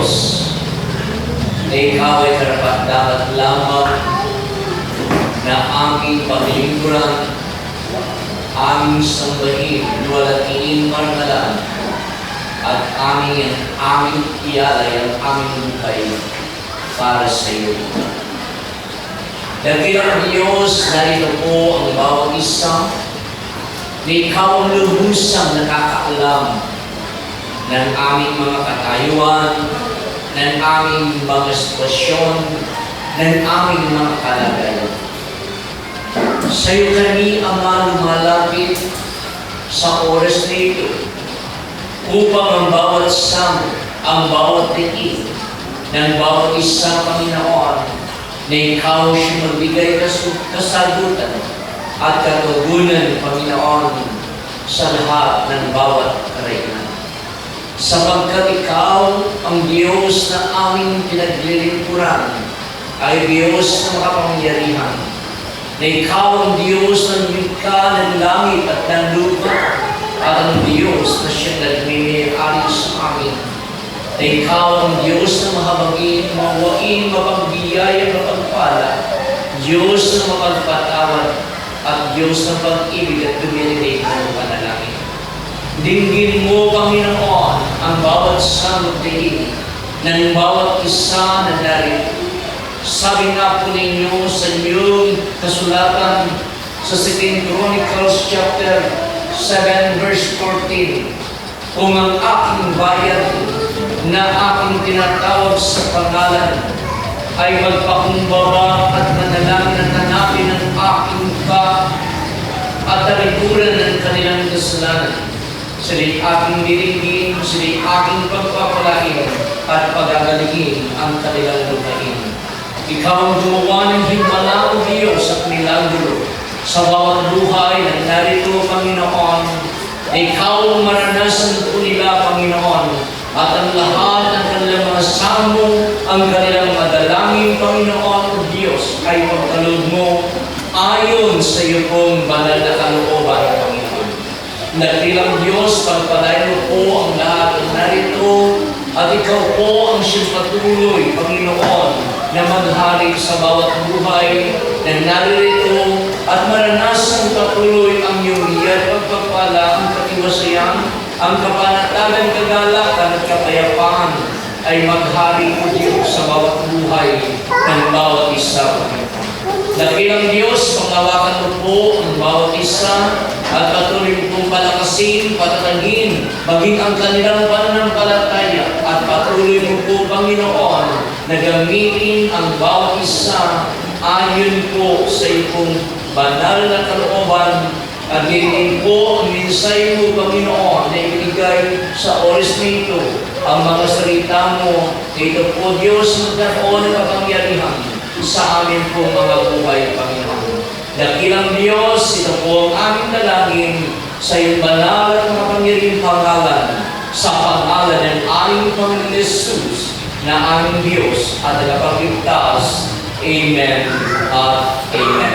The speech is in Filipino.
Diyos na ikaw ay karapat-dapat lamang na aming paglingkuran, aming sambahin, luwalhatiin, marmalan, at aming ialay ang aming buhay para sa iyo. Dakilang Diyos, narito po ang bawat isa na ikaw ang lubusang nakakaalam ng aming mga katayuan, ng aming mga sitwasyon, ng aming mga kalagayan. Sa iyo kami, Ama, lumalapit sa oras na ito upang ang bawat samo, ang bawat titig ng bawat isa, Panginoon, na ikaw siya magbigay kasagutan at katugunan, Panginoon, sa lahat ng bawat karainan. Sapagkat ikaw ang Diyos na aming pinaglilingkuran, ay Diyos na makapangyarihan, na ikaw ang Diyos ng likha ng langit at ng lupa, at ang Diyos na siyang nagmimiyari sa amin, na ikaw ang Diyos na mahabagin, mawain, mapagbiyaya, mapagpala, Diyos na mapagpatawad, at Diyos na pag-ibig at dumilinig ng panalangin. Dinggin mo, Panginoon, ang bawat samot-tingin ng bawat isa na narito. Sabi nga po ninyo sa inyong kasulatan sa 2 Chronicles chapter 7 verse 14, kung ang aking bayan na aking tinatawag sa pangalan ay magpakumbaba at manalangin at hanapin ang aking at talikuran ng kanilang kasalanan, sila'y aking diringgin, sila'y aking pagpapalain at pagagalingin ang kanilang lupain. Ikaw ang gumawa ng himala, O Diyos, at milagro sa bawat buhay na narito, Panginoon. Ikaw ang maranasan po nila, Panginoon, at ang lahat ng kanilang mga samo, ang kanilang mga dalangin, Panginoon, O Diyos, ay pagkaloob mo ayon sa iyo pong banal na kalooban, Panginoon. Nakilang Diyos, pagpalain mo po ang lahat ng narito, at ikaw po ang siyang patuloy, Panginoon, na maghari sa bawat buhay na naririto at maranasan patuloy ang iyong iyat pagpapala, ang katiwasayan, ang kapanatagan, kagalakan at kapayapaan ay maghari po Diyos sa bawat buhay ng bawat isa, Panginoon. Dakilang Diyos, pangawakan mo po ang bawat isa at patuloy mo pong palakasin, patatagin, maging ang kanilang pananampalataya at patuloy mo po, Panginoon, na gamitin ang bawat isa ayon po sa iyong banal na kalooban at din po ang minsay mo, Panginoon, na ibigay sa oras na ito ang mga salita mo. Ito po, Diyos, magkaroon ng kapangyarihan sa amin po mga buhay, Panginoon. Dakilang Diyos, ito po ang aming dalangin sa iyong banal at makapangyarihang pangalan, sa pangalan ng aming Panginoon Jesus na aming Diyos at tagapagligtas. Amen at Amen.